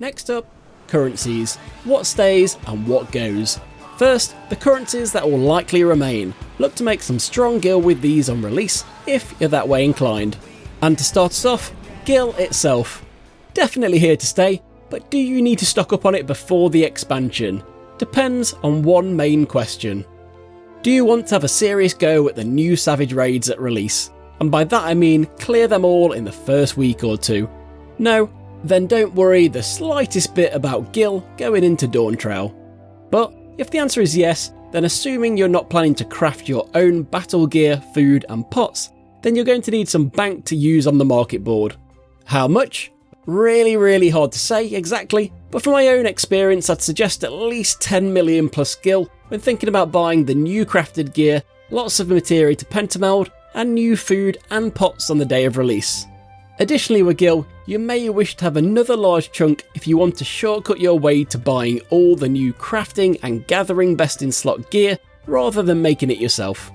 Next up, currencies. What stays and what goes. First, the currencies that will likely remain. Look to make some strong gil with these on release, if you're that way inclined. And to start us off, gil itself. Definitely here to stay, but do you need to stock up on it before the expansion? Depends on one main question. Do you want to have a serious go at the new Savage raids at release? And by that I mean clear them all in the first week or two. No? Then don't worry the slightest bit about gil going into Dawntrail. But if the answer is yes, then assuming you're not planning to craft your own battle gear, food and pots, then you're going to need some bank to use on the market board. How much? Really hard to say exactly, but from my own experience I'd suggest at least 10 million plus gil when thinking about buying the new crafted gear, lots of materia to pentameld, and new food and pots on the day of release. Additionally with gil, you may wish to have another large chunk if you want to shortcut your way to buying all the new crafting and gathering best in slot gear rather than making it yourself.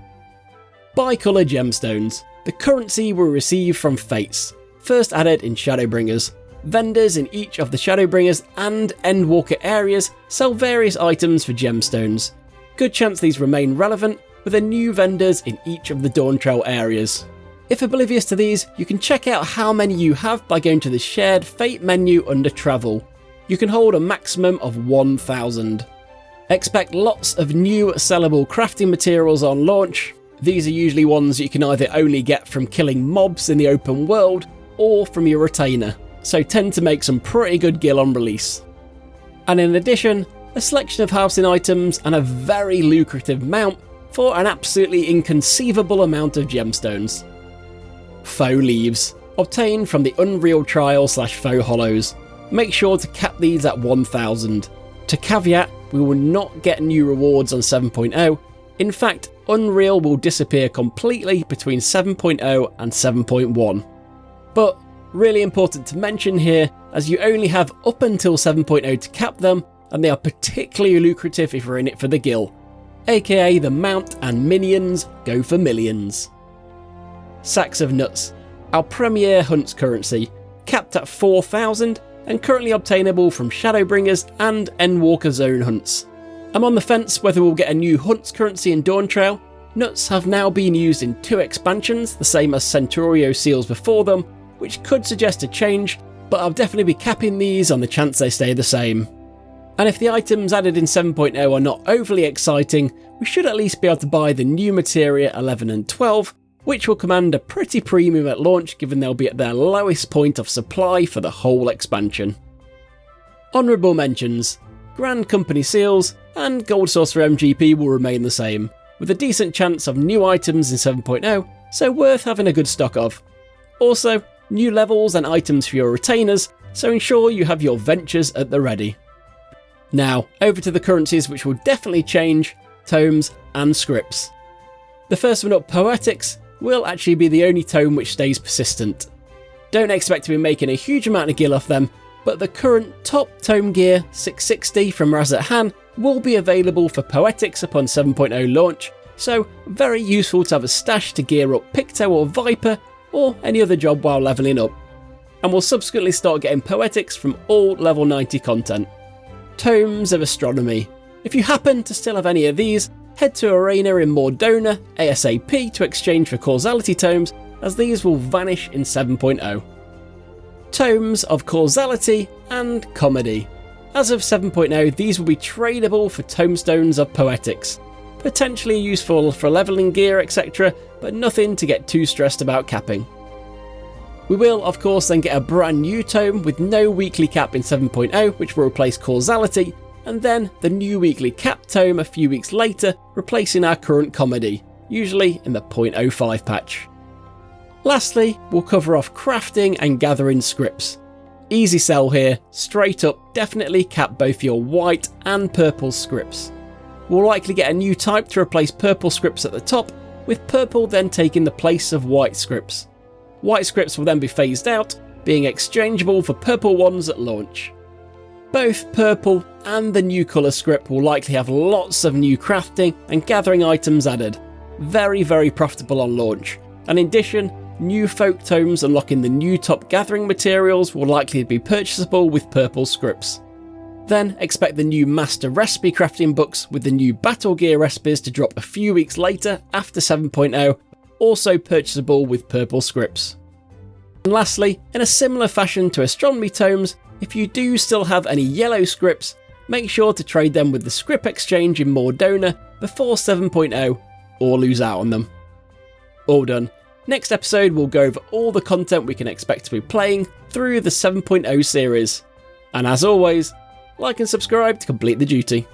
Bicolour gemstones, the currency we receive from Fates, first added in Shadowbringers. Vendors in each of the Shadowbringers and Endwalker areas sell various items for gemstones. Good chance these remain relevant with the new vendors in each of the Dawntrail areas. If oblivious to these, you can check out how many you have by going to the shared Fate menu under Travel. You can hold a maximum of 1,000. Expect lots of new sellable crafting materials on launch. These are usually ones you can either only get from killing mobs in the open world or from your retainer, so tend to make some pretty good gil on release. And in addition, a selection of housing items and a very lucrative mount for an absolutely inconceivable amount of gemstones. Faux leaves, obtained from the Unreal Trial / Faux Hollows. Make sure to cap these at 1,000. To caveat, we will not get new rewards on 7.0. In fact, Unreal will disappear completely between 7.0 and 7.1. But really important to mention here, as you only have up until 7.0 to cap them, and they are particularly lucrative if you're in it for the gil, aka the mount and minions go for millions. Sacks of nuts, our premier hunts currency, capped at 4,000 and currently obtainable from Shadowbringers and Endwalker zone hunts. I'm on the fence whether we'll get a new hunts currency in Dawntrail. Nuts have now been used in 2 expansions, the same as Centurio seals before them, which could suggest a change, but I'll definitely be capping these on the chance they stay the same. And if the items added in 7.0 are not overly exciting, we should at least be able to buy the new materia 11 and 12, which will command a pretty premium at launch given they'll be at their lowest point of supply for the whole expansion. Honourable mentions, Grand Company seals and Gold Sorcerer MGP will remain the same, with a decent chance of new items in 7.0, so worth having a good stock of. Also, new levels and items for your retainers, so ensure you have your ventures at the ready. Now, over to the currencies which will definitely change, tomes and scripts. The first one up, Poetics, will actually be the only tome which stays persistent. Don't expect to be making a huge amount of gil off them, but the current top tome gear 660 from Razat Han will be available for Poetics upon 7.0 launch, so very useful to have a stash to gear up Picto or Viper or any other job while levelling up. And we'll subsequently start getting Poetics from all level 90 content. Tomes of Astronomy. If you happen to still have any of these, head to Arena in Mordona ASAP to exchange for Causality tomes, as these will vanish in 7.0. Tomes of Causality and Comedy. As of 7.0, these will be tradable for tomestones of Poetics. Potentially useful for levelling gear, etc., but nothing to get too stressed about capping. We will, of course, then get a brand new tome with no weekly cap in 7.0, which will replace Causality, and then the new weekly cap tome a few weeks later, replacing our current Comedy, usually in the 0.05 patch. Lastly, we'll cover off crafting and gathering scripts. Easy sell here, straight up definitely cap both your white and purple scripts. We'll likely get a new type to replace purple scripts at the top, with purple then taking the place of white scripts. White scripts will then be phased out, being exchangeable for purple ones at launch. Both purple and the new colour script will likely have lots of new crafting and gathering items added. Very profitable on launch, and in addition, new folk tomes unlocking the new top gathering materials will likely be purchasable with purple scripts. Then expect the new master recipe crafting books with the new battle gear recipes to drop a few weeks later after 7.0, also purchasable with purple scripts. And lastly, in a similar fashion to astronomy tomes, if you do still have any yellow scripts, make sure to trade them with the script exchange in Mordona before 7.0 or lose out on them. All done. Next episode we'll go over all the content we can expect to be playing through the 7.0 series. And as always, like and subscribe to complete the duty.